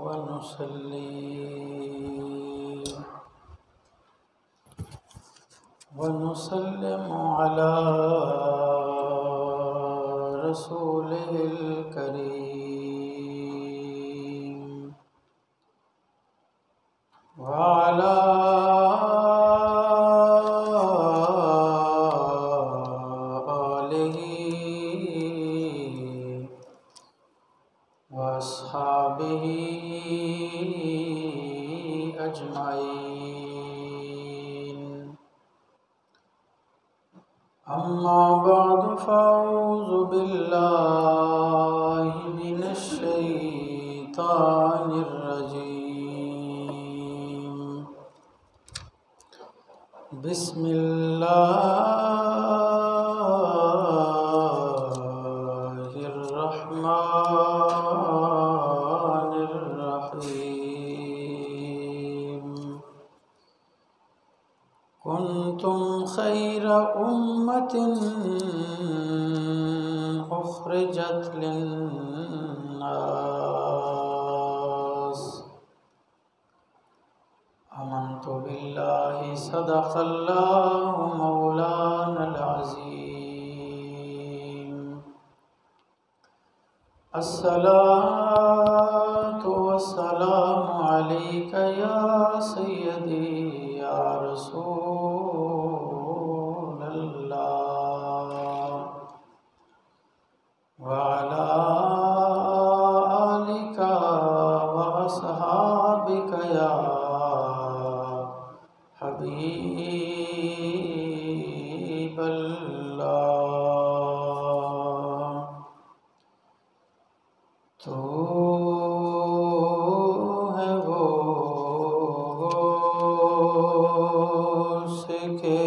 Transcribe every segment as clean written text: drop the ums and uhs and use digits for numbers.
वनुसल्लिम अला रसूलिल करीम व अला आलिहि व अस्हाबिहि अजमाइन। अम्मा बअद फ़अऊज़ु बिल्लाहि मिनश शैतानिर रजीम। बिस्मिल्लाहिर रहमानिर रहीम। कुंतुम खैरा उम्मतिन उखरिजत लिन्नास आमन्तु बिल्लाहि सदक़ल्लाहु मौलानल अज़ीम। अस्सलातु वस्सलामु अलैका या सय्यदी या रसूलल्लाह व अला आलिका व अस्हाबिका या हबीबल्लाह। तू है वो गौस के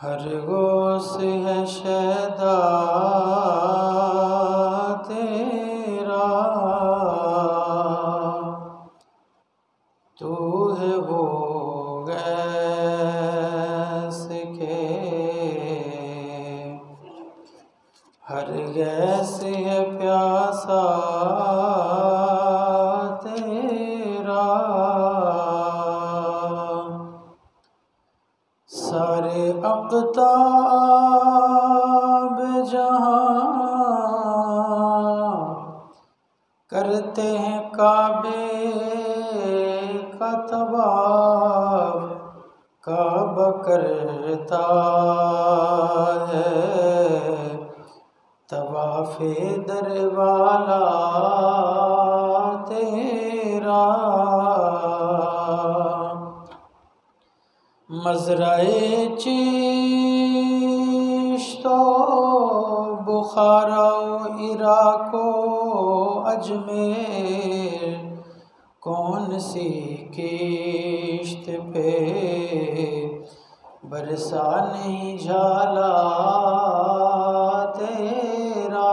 हर गौस है शैदा तेरा। तू है वो गैस के हर गैस है प्यासा तेरा। सारे अक़ताब जहाँ करते हैं काबे का तवाफ। काबा करता है तवाफ़े दरवाला तेरा। मज़राए चिश्तो बुखारा इराक़ अजमेर कौन सी किश्त पे बरसा नहीं झाला तेरा।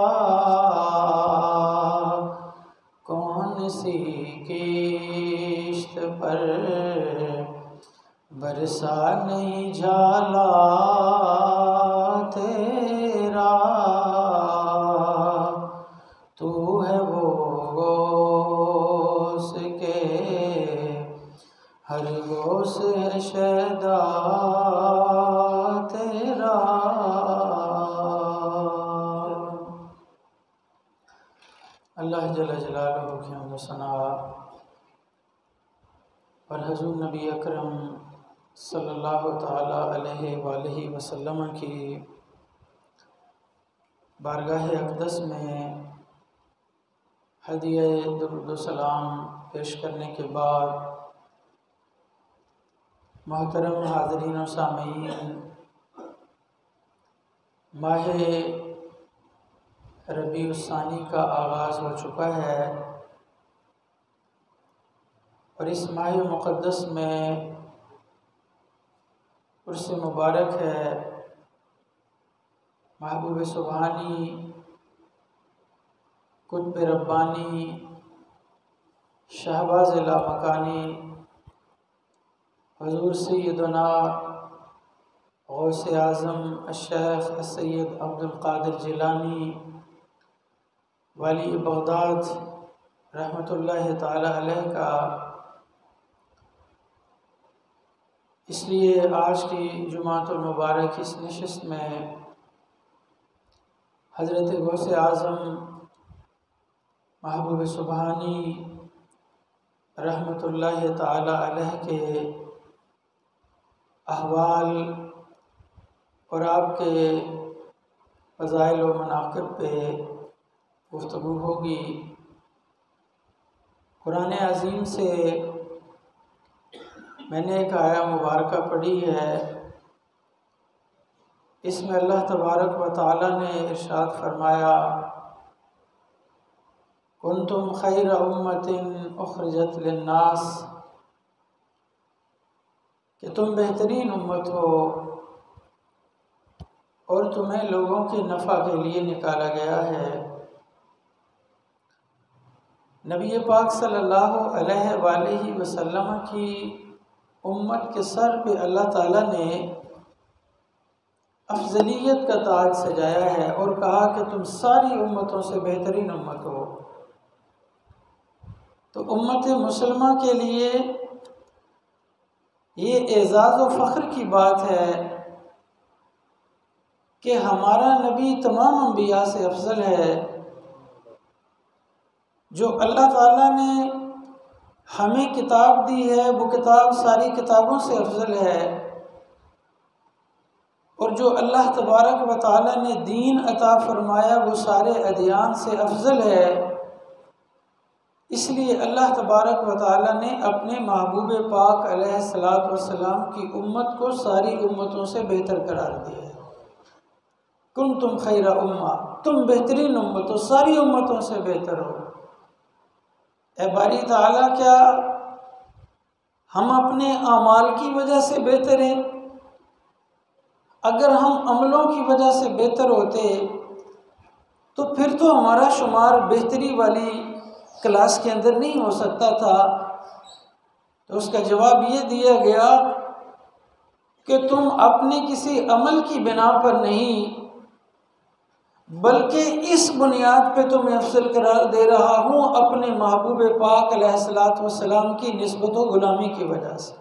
कौन सी किश्त पर बरसा नहीं झाला तेरा। तू है वो गौस के हर गौस है शैदा तेरा। अल्लाह जल्ल जलालुहु की हम्द सना और हुज़ूर नबी अकरम सल्लल्लाहु ताला अलैहि वसल्लम की बारगाह अक़दस में हदिया दुरूद सलाम पेश करने के बाद मोहतरम हाज़रीन और सामीन, माह रबीउल सानी का आगाज़ हो चुका है और इस माह मुक़द्दस में उर्स मुबारक है। महबूब सुबहानी कुतुब रब्बानी शहबाज़ लामकानी हुज़ूर सैयदना गौसे आज़म शेख सैयद अब्दुल क़ादिर जिलानी वाली बगदाद रहमतुल्लाह ताला अलैह का इसलिए आज की जुमातुल मुबारक इस नशिस्त में हज़रत गौसे आज़म महबूब सुबहानी रहमतुल्लाह ताला अलैह के अहवाल और आपके फ़ज़ाइल व मनाक़िब पे गुफ्तगू होगी। कुरान अज़ीम से मैंने एक आया मुबारक पढ़ी है। इसमें अल्लाह तबारक व तआला ने इरशाद फरमाया, कुंतुम खैर उम्मतिन उखरिजत लिन्नास, कि तुम बेहतरीन उम्मत हो और तुम्हें लोगों के नफ़ा के लिए निकाला गया है। नबी पाक सल्लल्लाहु अलैहि वसल्लम की उम्मत के सर पे अल्लाह ताला ने अफजलियत का ताज सजाया है और कहा कि तुम सारी उम्मतों से बेहतरीन उम्मत हो। तो उम्मत मुसलमा के लिए ये एज़ाज़ व फ़ख्र की बात है कि हमारा नबी तमाम अंबिया से अफजल है। जो अल्लाह ताला ने हमें किताब दी है वो किताब सारी किताबों से अफजल है, और जो अल्लाह तबारक व तआला ने दीन अता फरमाया वो सारे अदियान से अफजल है। इसलिए अल्लाह तबारक व तआला ने अपने महबूब पाक अलैहिस्सलातु वस्सलाम की उम्मत को सारी उम्मतों से बेहतर करार दिया है। कुंतुम खैरा उम्मा, तुम बेहतरीन उम्मत हो, सारी उम्मतों से बेहतर हो। ए बारी ताला, क्या हम अपने अमाल की वजह से बेहतर हैं? अगर हम अमलों की वजह से बेहतर होते तो फिर तो हमारा शुमार बेहतरी वाली क्लास के अंदर नहीं हो सकता था। तो उसका जवाब ये दिया गया कि तुम अपने किसी अमल की बिना पर नहीं, बल्कि इस बुनियाद पे तुम्हें अफसल करार दे रहा हूँ अपने महबूब पाक अलैहिस्सलातु वस्सलाम की निस्बत व गुलामी की वजह से,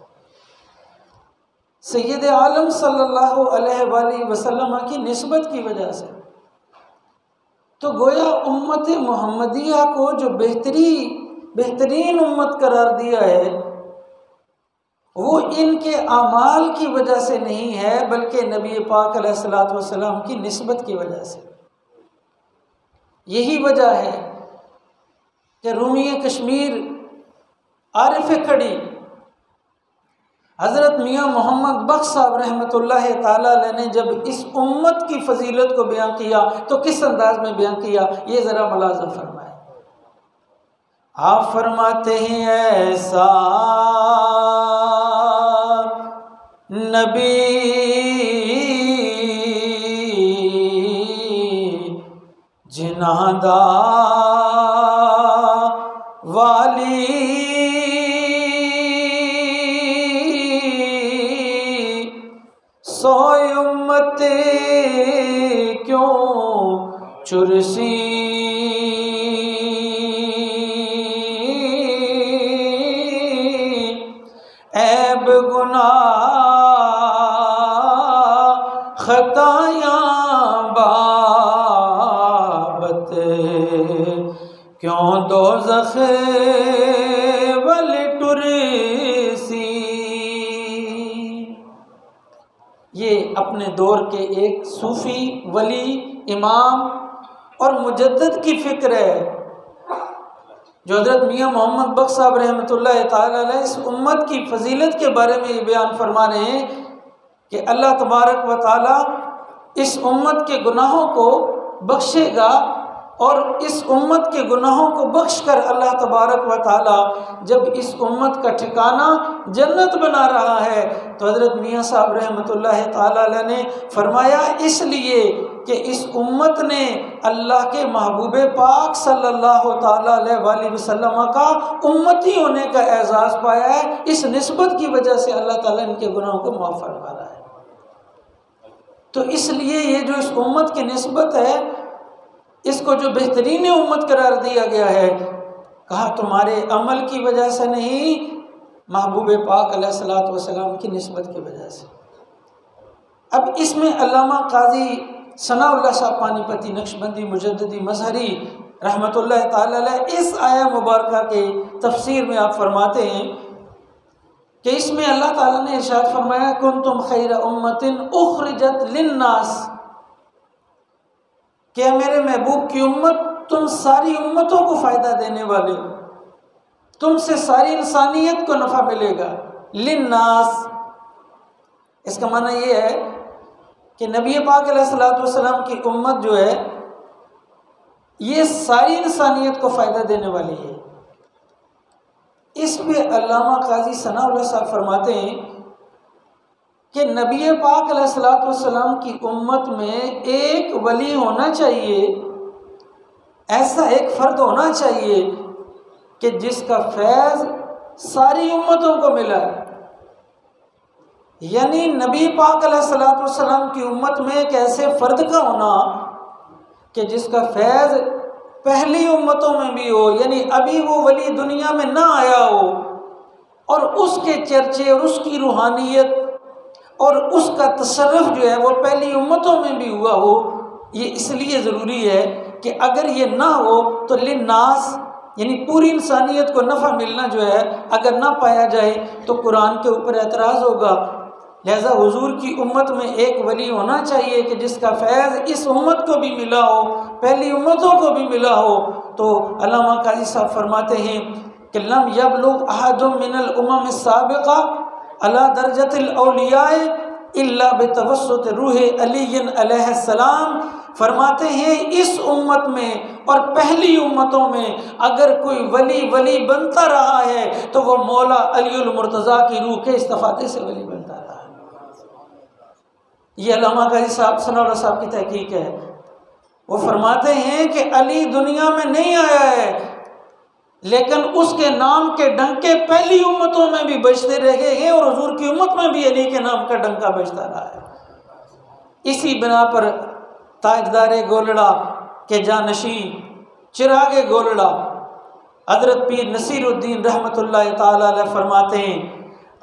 सैयद आलम सल्लल्लाहु अलैहि वसल्लम की निस्बत की वजह से। तो गोया उम्मत मुहम्मदिया को जो बेहतरीन उम्मत करार दिया है वो इनके अमाल की वजह से नहीं है, बल्कि नबी पाक अलैहिस्सलातु वस्सलाम की निस्बत की वजह से। यही वजह है कि रूमी कश्मीर आरिफ खड़ी हज़रत मियाँ मोहम्मद बख्श साहब रहमतुल्लाह ताला अलैह ने जब इस उम्मत की फजीलत को बयां किया तो किस अंदाज में बयां किया, ये ज़रा मुलाज़ा फरमाए। आप फरमाते हैं, ऐसा नबी जिनादा वाली सोए उम्मत क्यों चुरसी, ऐब गुनाह खतायां बाबत क्यों दोज़ख वल टुरसी। ये अपने दौर के एक सूफ़ी वली इमाम और मुजद्दिद की फ़िक्र है जो हज़रत मियाँ मोहम्मद बख्श साहब रहमतुल्लाह ताला अलैह इस उम्मत की फजीलत के बारे में ये बयान फरमा रहे हैं कि अल्लाह तबारक व ताला इस उम्मत के गुनाहों को बख्शेगा, और इस उम्मत के गुनाहों को बख्श कर अल्लाह तबारक व ताला जब इस उम्मत का ठिकाना जन्नत बना रहा है तो हज़रत मियाँ साहब रहमतुल्लाह ताला अलैह ने फरमाया इसलिए कि इस उम्मत ने अल्लाह के महबूब पाक सल्लल्लाहु ताला अलैहि वसल्लम का उम्मती होने का एजाज़ पाया है। इस निस्बत की वजह से अल्लाह ताला इनके गुनाहों को माफ़ फरमा रहा है। तो इसलिए ये जो इस उम्मत की निस्बत है इसको जिसको जो बेहतरीन उम्मत करार दिया गया है, कहा तुम्हारे अमल की वजह से नहीं, महबूब पाक अलैहिस्सलातु वस्सलाम की निस्बत की वजह से। अब इसमें अल्लामा काजी सनाउल्लाह साहब पानीपती नक्शबंदी मुजद्दिदी मजहरी रहमतुल्लाह ताला अलैह इस आया मुबारका के तफसीर में आप फरमाते हैं कि इसमें अल्लाह ताला ने इरशाद फरमाया कुंतुम खैर उम्मतिन उखरिजत लिन्नास, क्या मेरे महबूब की उम्मत तुम सारी उम्मतों को फ़ायदा देने वाले हो, तुमसे सारी इंसानियत को नफ़ा मिलेगा। लिन्नास इसका माना ये है कि नबी पाक अलैहिस्सलातु वस्सलाम की उम्मत जो है ये सारी इंसानियत को फ़ायदा देने वाली है। इस पे अल्लामा काजी सनाउल्लाह साहब फरमाते हैं कि नबी पाक अलैहिस्सलातु वस्सलाम की उम्मत में एक वली होना चाहिए, ऐसा एक फ़र्द होना चाहिए कि जिसका फैज़ सारी उम्मतों को मिला है। यानी नबी पाक अलैहिस्सलातु वस्सलाम की उम्मत में एक ऐसे फ़र्द का होना कि जिसका फैज़ पहली उम्मतों में भी हो, यानी अभी वो वली दुनिया में ना आया हो और उसके चर्चे और उसकी रूहानियत और उसका तसर्रुफ़ जो है वो पहली उम्मतों में भी हुआ हो। ये इसलिए ज़रूरी है कि अगर ये ना हो तो लिन्नास यानी पूरी इंसानियत को नफ़ा मिलना जो है अगर ना पाया जाए तो कुरान के ऊपर एतराज़ होगा। लिहाजा हुजूर की उम्मत में एक वली होना चाहिए कि जिसका फैज़ इस उम्मत को भी मिला हो, पहली उम्मतों को भी मिला हो। तो अल्लामा काजी साहब फरमाते हैं कि लम यबलुग अहदुम मिनल उमम साबिक़ा अला दर्जतिल औलिया इल्ला बितवस्सुत रूह अली अलैहिस्सलाम। फरमाते हैं इस उम्मत में और पहली उम्मतों में अगर कोई वली बनता रहा है तो वो मौला अलीउल मुर्तज़ा की रूह के इस्तिफ़ादे से वली बनता रहा है। ये अल्लामा काजी साहब सनाउल्लाह साहब की तहकीक है। वो फरमाते हैं कि अली दुनिया में नहीं आया है लेकिन उसके नाम के डंके पहली उम्मतों में भी बजते रहे हैं और हुजूर की उम्मत में भी अली के नाम का डंका बजता रहा है। इसी बिना पर ताजदारे गोलड़ा के जानशी चिरागे गोलड़ा हज़रत पीर नसीरुद्दीन रहमतुल्लाह ताला अलैह फरमाते हैं,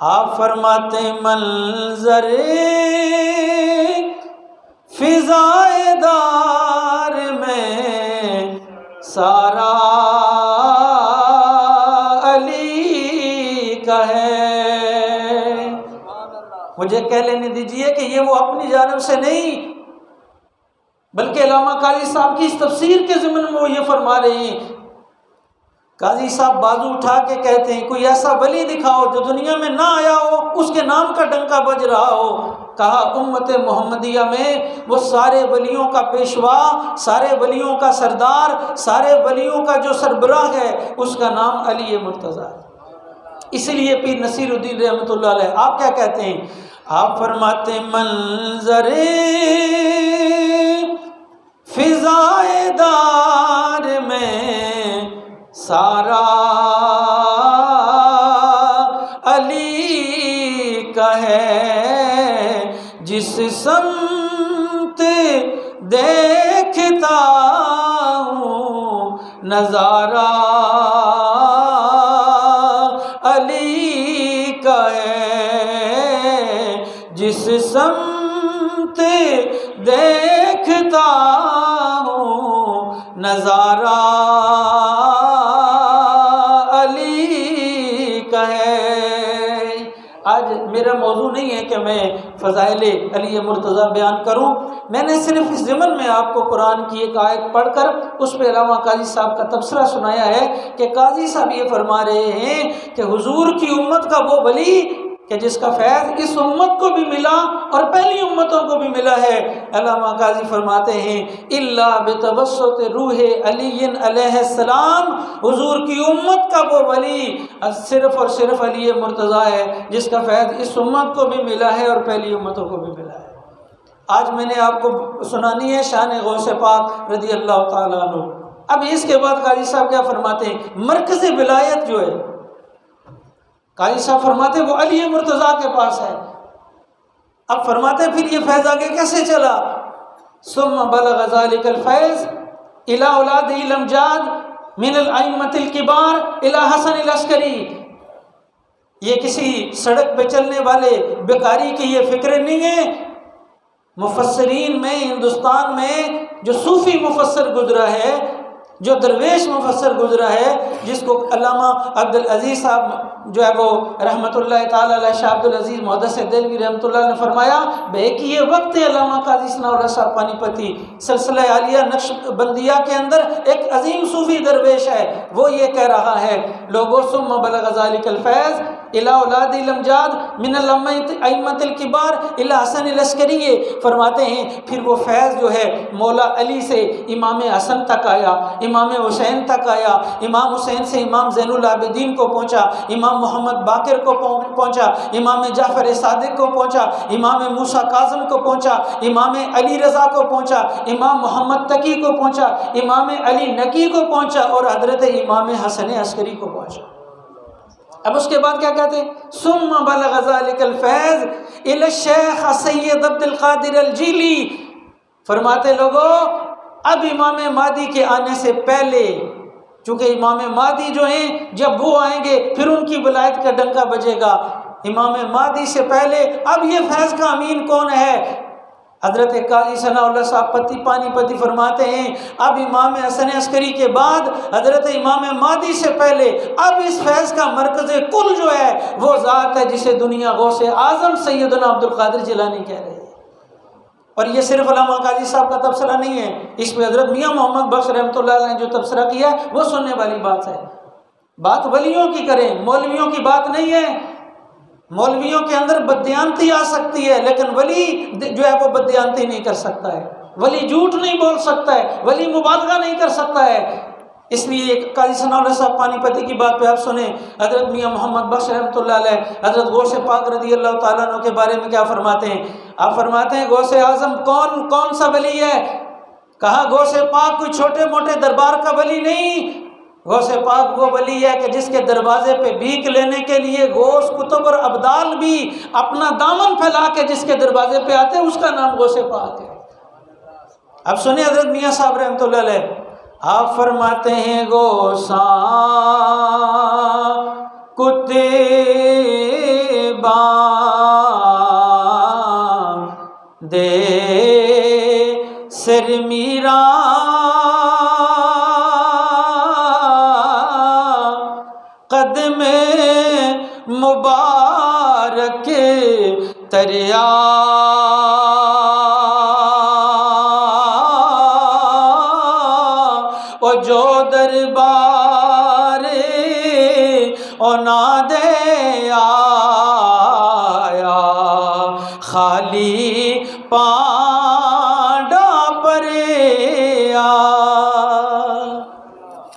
आप फरमाते मंज़रे फिज़ाएदार में सारा अली का है। मुझे कह लेने दीजिए कि ये वो अपनी जानिब से नहीं बल्कि अल्लामा काजी साहब की इस तफसीर के ज़िम्न में वो ये फरमा रहे हैं। काजी साहब बाजू उठा के कहते हैं कोई ऐसा वली दिखाओ जो दुनिया में ना आया हो, उसके नाम का डंका बज रहा हो। कहा उम्मत मोहम्मदिया में वो सारे वलियों का पेशवा, सारे वलियों का सरदार, सारे वलियों का जो सरबराह है उसका नाम अली मुर्तज़ा है। इसलिए पीर नसीरुद्दीन रहमतुल्लाह अलैह आप क्या कहते हैं, आप फरमाते मंज़रे फिज़ाएदार में सारा अली का है। जिस समत देखता हूँ नज़ारा अली का है। जिस समत देखता हूँ नज़ारा अली का है। आज मेरा मौजू नहीं है कि मैं फ़ज़ाइल अली मुर्तज़ा बयान करूं, मैंने सिर्फ इस ज़िमन में आपको कुरान की एक आयत पढ़कर उस पर अल्लामा काजी साहब का तबसरा सुनाया है कि काजी साहब ये फरमा रहे हैं कि हुजूर की उम्मत का वो वली कि जिसका फैज़ इस उम्मत को भी मिला और पहली उम्मतों को भी मिला है। अल्लामा काजी फरमाते हैं इल्ला बितवस्सुत रूह अली अलैहिस्सलाम, हुजूर की उम्मत का वो वली सिर्फ़ और सिर्फ अली मुर्तज़ा है जिसका फैज़ इस उम्मत को भी मिला है और पहली उम्मतों को भी मिला है। आज मैंने आपको सुनानी है शान गौसे पाक रज़ी अल्लाह ताला अन्हु। अब इसके बाद काजी साहब क्या फरमाते हैं, मरकज़ विलायत जो है काजी साहब फरमाते वो अली मुर्तज़ा के पास है। अब फरमाते फिर ये फैज़ आगे कैसे चला, सुम्मा बलग़ ज़ालिकल फैज़, इला औलादिल अमजाद मिनल अइम्मतिल किबार इला हसन अल अस्करी। ये किसी सड़क पे चलने वाले बेकारी की ये फिक्र नहीं है। मुफस्सरीन में हिंदुस्तान में जो सूफ़ी मुफस्सर गुजरा है, जो दरवेश मुफस्सर गुजरा है, जिसको अल्लामा अब्दुल अजीज़ साहब जो है वो रहमतुल्लाह ताला अलैह शाह अब्दुल अजीज़ मुहद्दिस देलवी रहमतुल्लाह ने फरमाया बे कि ये वक्त है अल्लामा काजी सनाउल्लाह साहब पानीपती सिलसिला आलिया नक्शबंदिया के अंदर एक अजीम सूफ़ी दरवेश है, वो ये कह रहा है लोगो सुम्मा बलग ज़ालिकल फैज़ इला औलादिल अमजाद मिनल अइम्मतिल किबार इला हसन अल अस्करी। फरमाते हैं फिर वो फैज़ जो है मौला अली से इमाम हसन तक आया, इमाम हुसैन तक आया, इमाम हुसैन से इमाम ज़ैनुल आबिदीन को पहुँचा, इमाम मोहम्मद बाकिर को पहुँचा, इमाम जाफ़र सादिक को पहुँचा, इमाम मूसा काज़म को पहुँचा, इमाम अली रज़ा को पहुँचा, इमाम मोहम्मद तकी को पहुँचा, इमाम अली नकी को पहुँचा और हज़रत इमाम हसन अस्करी को पहुँचा। अब उसके बाद क्या कहते हैं, सुम्मा बलग ज़ालिकल फैज़ इला शेख सैयद अब्दुल कादिर अल जीली। फरमाते लोगों अब इमाम मादी के आने से पहले, चूँकि इमाम मादी जो हैं जब वो आएंगे फिर उनकी विलायत का डंका बजेगा, इमाम मादी से पहले अब ये फैज़ का अमीन कौन है? हज़रत काजी सनाउल्लाह साहब पानीपती फरमाते हैं अब इमाम हसन अस्करी के बाद हज़रत इमाम मादी से पहले अब इस फैज़ का मरकज़ कुल जो है वो ज़ात है जिसे दुनिया गौसे आज़म सैयदना अब्दुल कादिर जिलानी कह रहे हैं। और ये सिर्फ अल्लामा काजी साहब का तबसरा नहीं है, इसमें हज़रत मियाँ मोहम्मद बख्श रहमतुल्लाह अलैह ने जो तबसरा किया है वो सुनने वाली बात है। बात वलियों की करें, मौलवियों की बात नहीं है। मौलवियों के अंदर बददियानती आ सकती है लेकिन वली जो है वो बददियानती नहीं कर सकता है, वली झूठ नहीं बोल सकता है, वली मुबालगा नहीं कर सकता है। इसलिए काजी सनाउल्लाह साहब पानीपती की बात पे आप सुने हज़रत मियाँ मोहम्मद बख्श रहमतुल्लाह अलैह हज़रत गौसे पाक रज़ी अल्लाह ताला अन्हु के बारे में क्या फरमाते हैं? आप फरमाते हैं गौसे आज़म कौन सा वली है? कहा गौसे पाक कोई छोटे मोटे दरबार का वली नहीं, गौसे पाक वो वली है कि जिसके दरवाजे पे भीख लेने के लिए गौस कुतुब और अब्दाल भी अपना दामन फैला के जिसके दरवाजे पे आते हैं उसका नाम गौसे पाक है। अब सुनिए हज़रत मियाँ साहब रहमतुल्लाह अलैह, आप फरमाते हैं गौसा कुतबा दे सिर मीरा कदम मुबारक तरिया ओ जो दरबार ओना दे आया खाली पांडा परेया।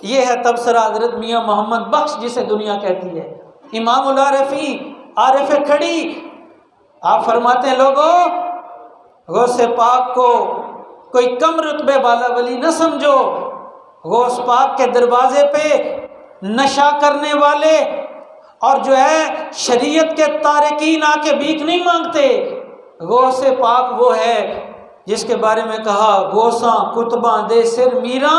ये है तबसरा हज़रत मियाँ मोहम्मद बख्श जिसे दुनिया कहती है, इमामुल आरिफी आरिफ खड़ी। आप फरमाते हैं लोगों गौसे पाक को कोई कम रुतबे वाला वली न समझो, गौस पाक के दरवाजे पे नशा करने वाले और जो है शरीयत के तारकीन आके भीख नहीं मांगते। गौसे पाक वो है जिसके बारे में कहा गौसा कुतबा दे सिर मीरा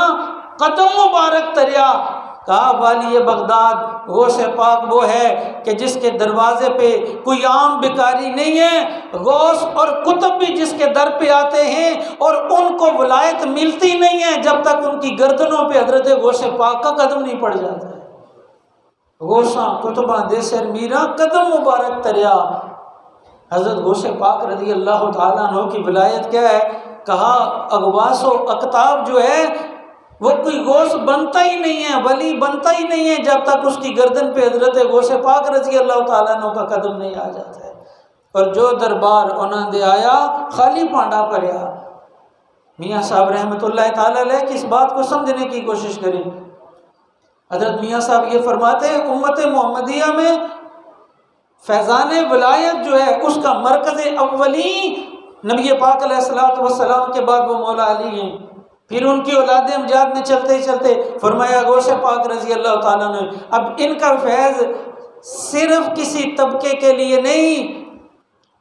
कदम मुबारक तरिया। कहा वाली बगदाद गौसे पाक वो है कि जिसके दरवाजे पे कोई आम भिखारी नहीं है, गौस और कुतुब भी जिसके दर पे आते हैं और उनको वलायत मिलती नहीं है जब तक उनकी गर्दनों पे हजरत गौसे पाक का कदम नहीं पड़ जाता है। गौसा कुतुबा दे सिर मीरा कदम मुबारक तरिया। हजरत गौसे पाक रज़ी अल्लाह ताला अन्हु की विलायत क्या है? कहा अगवास व अकताब जो है वो कोई गौस बनता ही नहीं है, वली बनता ही नहीं है जब तक उसकी गर्दन पे हजरत गौसे पाक रज़ी अल्लाह ताला अन्हु का कदम नहीं आ जाता है। और जो दरबार उन्हें दे आया खाली पांडा पड़या। मियाँ साहब रहमतुल्लाह ताला अलैह की इस बात को समझने की कोशिश करें। हजरत मियाँ साहब ये फरमाते हैं उम्मत मोहम्मदिया में फैज़ान विलायत जो है उसका मरकज़ अव्वली नबी पाक अलैहिस्सलातु वस्सलाम के बाद वो मौला अली हैं। फिर उनकी औलाद अमजाद ने चलते चलते फरमाया गौसे पाक रज़ी अल्लाह ताला ने। अब इनका फैज़ सिर्फ किसी तबके के लिए नहीं,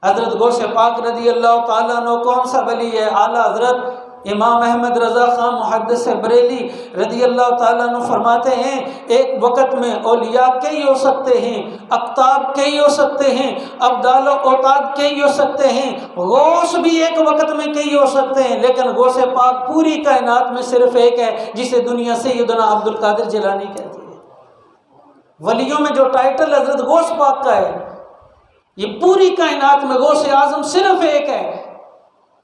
हज़रत गौसे पाक रज़ी अल्लाह ताला ने कौन सा वली है? आला हज़रत इमाम अहमद रज़ा ख़ान मुहद्दिस बरेली रज़ी अल्लाह ताला अन्हु फरमाते हैं, एक वक़्त में औलिया कई हो सकते हैं, अक़ताब कई हो सकते हैं, अब्दाल औताद कई हो सकते हैं, गौस भी एक वक़्त में कई हो सकते हैं, लेकिन गौसे पाक पूरी कायनात में सिर्फ एक है, जिसे दुनिया सैयदना अब्दुल कादिर जिलानी कहती है। वलियों में जो टाइटल हज़रत गौस पाक का है, ये पूरी कायनात में गौसे आज़म सिर्फ एक है,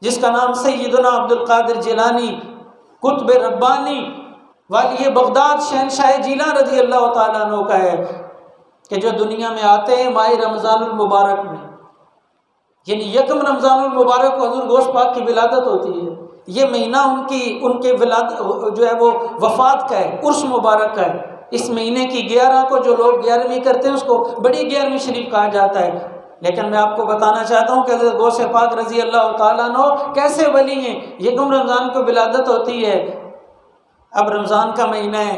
जिसका नाम सैयदना अब्दुल कादिर जिलानी कुतुब रब्बानी वाली बगदाद शहनशाह जीलान रज़ी अल्लाह ताला अन्हु का है, कि जो दुनिया में आते हैं माह रमज़ानुल मुबारक में, यानी यकम रमज़ानुल मुबारक को हज़ूर गौस पाक की विलादत होती है। ये महीना उनके विलादत जो है वो वफ़ात का है, उर्स मुबारक का है। इस महीने की 11 को जो लोग 11वीं करते हैं उसको बड़ी 11वीं शरीफ कहा जाता है। लेकिन मैं आपको बताना चाहता हूँ कि हज़रत गौसे पाक रज़ी अल्लाह ताला अन्हु कैसे वली हैं। यकम रमज़ान को विलादत होती है, अब रमज़ान का महीना है,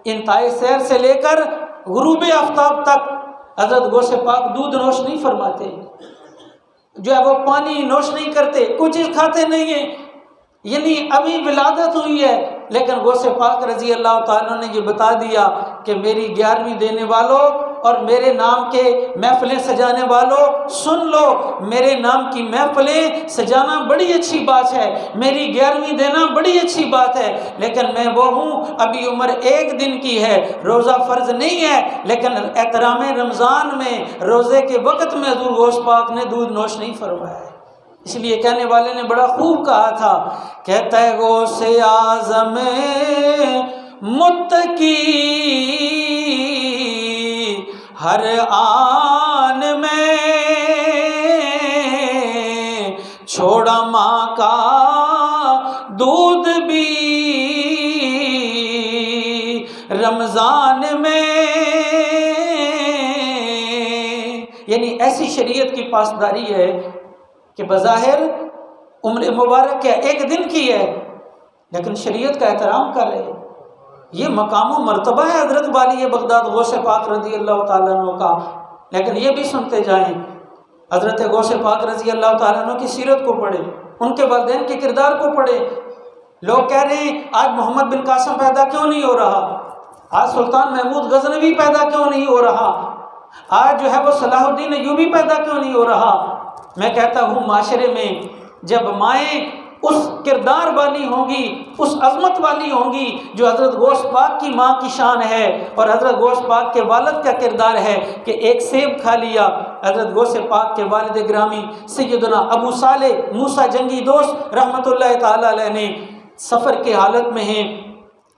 इंतहाई सैर से लेकर गुरूब आफ्ताब तक हज़रत गौसे पाक दूध नोश नहीं फरमाते, जो है वो पानी नोश नहीं करते, कुछ चीज़ खाते नहीं हैं, यानी अभी विलादत हुई है, लेकिन गौसे पाक रज़ी अल्लाह ताला ने ये बता दिया कि मेरी 11वीं देने वालों और मेरे नाम के महफिलें सजाने वालों सुन लो, मेरे नाम की महफिलें सजाना बड़ी अच्छी बात है, मेरी 11वीं देना बड़ी अच्छी बात है, लेकिन मैं वो हूँ, अभी उम्र 1 दिन की है, रोज़ा फ़र्ज नहीं है, लेकिन एहतराम रमज़ान में रोज़े के वक़्त में हज़ूर गौस पाक ने दूध नोश नहीं फरमाया है। इसलिए कहने वाले ने बड़ा खूब कहा था, कहता है गौसे आज़म मुत्तकी हर आन में छोड़ा माँ का दूध भी रमज़ान में, यानी ऐसी शरीयत की पासदारी है कि बज़ाहिर उम्र मुबारक क्या 1 दिन की है, लेकिन शरीयत का एहतराम कर रहे। ये मकाम व मर्तबा है हज़रत वाली बगदाद गौसे पाक रज़ी अल्लाह ताला अन्हु का। लेकिन ये भी सुनते जाएं, हज़रत गौसे पाक रज़ी अल्लाह ताला अन्हु की सीरत को पढ़े, उनके वालिदैन के किरदार को पढ़े। लोग कह रहे हैं आज मोहम्मद बिन कासिम पैदा क्यों नहीं हो रहा, आज सुल्तान महमूद गज़नवी पैदा क्यों नहीं हो रहा, आज जो है वो सलाहुद्दीन अय्यूबी पैदा क्यों नहीं हो रहा। मैं कहता हूँ माशरे में जब माएँ उस किरदार वाली होंगी, उस अज़मत वाली होंगी जो हज़रत गौस पाक की माँ की शान है, और हज़रत गौस पाक के वालिद का किरदार है कि एक सेब खा लिया। हज़रत गौस पाक के वालिद ग्रामी सैयदना अबू सालेह मूसा जंगी दोस्त रहमतुल्लाह ताला अलैह ने सफ़र के हालत में हैं,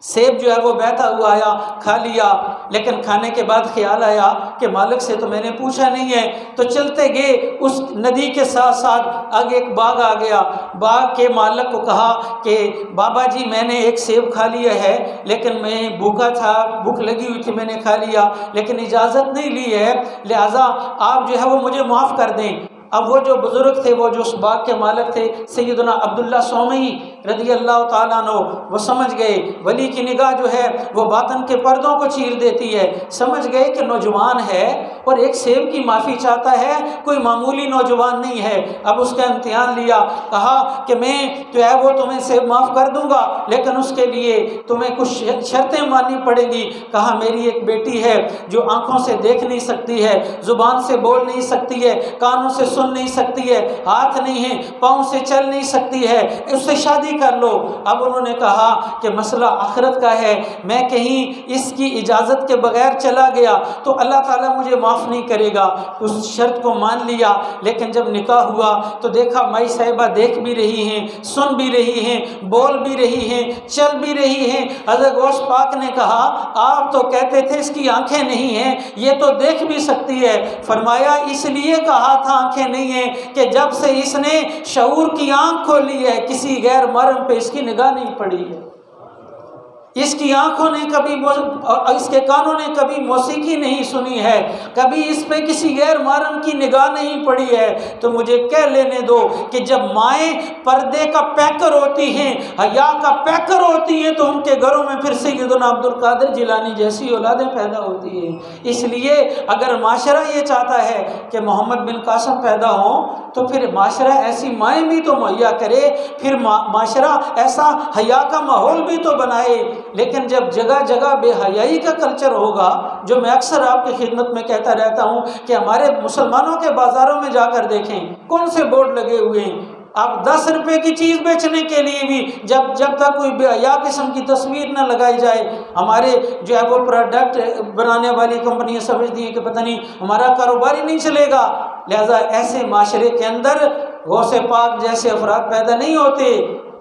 सेब जो है वो बहता हुआ आया, खा लिया, लेकिन खाने के बाद ख्याल आया कि मालिक से तो मैंने पूछा नहीं है। तो चलते गए, उस नदी के साथ साथ आगे एक बाग आ गया। बाग के मालिक को कहा कि बाबा जी मैंने एक सेब खा लिया है, लेकिन मैं भूखा था, भूख लगी हुई थी, मैंने खा लिया, लेकिन इजाज़त नहीं ली है, लिहाजा आप जो है वो मुझे माफ़ कर दें। अब वो जो बुज़ुर्ग थे, वो जो उस बाग के मालिक थे सैयदना अब्दुल्ला सौमी रज़ी अल्लाह ताला अन्हु, वो समझ गए, वली की निगाह जो है वो बातन के पर्दों को चीर देती है, समझ गए कि नौजवान है और एक सेब की माफ़ी चाहता है, कोई मामूली नौजवान नहीं है। अब उसका इम्तिहान लिया, कहा कि मैं जो है वो तुम्हें सेब माफ़ कर दूंगा, लेकिन उसके लिए तुम्हें कुछ शर्तें माननी पड़ेंगी। कहा मेरी एक बेटी है जो आँखों से देख नहीं सकती है, ज़ुबान से बोल नहीं सकती है, कानों से सुन नहीं सकती है, हाथ नहीं है, पाँव से चल नहीं सकती है, उससे शादी कर लो। अब उन्होंने कहा कि मसला आखिरत का है, मैं कहीं इसकी इजाज़त के बगैर चला गया तो अल्लाह ताला मुझे माफ़ नहीं करेगा। उस शर्त को मान लिया, लेकिन जब निकाह हुआ तो देखा माई साहिबा देख भी रही हैं, सुन भी रही हैं, बोल भी रही हैं, चल भी रही हैं। हज़रत गौस पाक ने कहा आप तो कहते थे इसकी आंखें नहीं हैं, ये तो देख भी सकती है। फरमाया इसलिए कहा था आंखें नहीं है कि जब से इसने शऊर की आंख खोली है, किसी गैर मर्द पे इसकी निगाह नहीं पड़ी है। इसकी आंखों ने कभी, इसके कानों ने कभी मौसीकी नहीं सुनी है, कभी इस पे किसी गैर महरम की निगाह नहीं पड़ी है। तो मुझे कह लेने दो कि जब माएँ पर्दे का पैकर होती हैं, हया का पैकर होती हैं, तो उनके घरों में फिर सैयदना अब्दुल कादिर जिलानी जैसी औलादें पैदा होती हैं। इसलिए अगर माशरा ये चाहता है कि मोहम्मद बिन कासिम पैदा हों, तो फिर माशरा ऐसी माएँ भी तो मुहैया करे, फिर माशरा ऐसा हया का माहौल भी तो बनाए। लेकिन जब जगह जगह बेहयाई का कल्चर होगा, जो मैं अक्सर आपकी खिदमत में कहता रहता हूँ कि हमारे मुसलमानों के बाज़ारों में जाकर देखें कौन से बोर्ड लगे हुए हैं। आप 10 रुपए की चीज़ बेचने के लिए भी जब तक कोई बेहया किस्म की तस्वीर न लगाई जाए, हमारे जो है वो प्रोडक्ट बनाने वाली कंपनियां समझती हैं कि पता नहीं हमारा कारोबार ही नहीं चलेगा। लिहाजा ऐसे माशरे के अंदर गौसे पाक जैसे अफराद पैदा नहीं होते।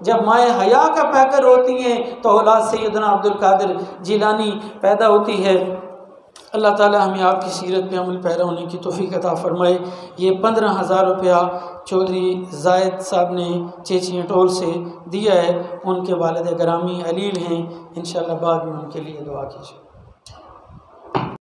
जब माएँ हया का पैकर होती हैं तो औलाद सैयदना अब्दुल कादिर जिलानी पैदा होती है। अल्लाह ताला हमें आपकी सीरत पे अमल पैरा होने की तौफीक अता फरमाए। ये 15,000 रुपया चौधरी जायद साहब ने चेचियाँ टोल से दिया है, उनके वालिद ग्रामी अलील हैं। इंशाअल्लाह बाद में उनके लिए दुआ कीजिए।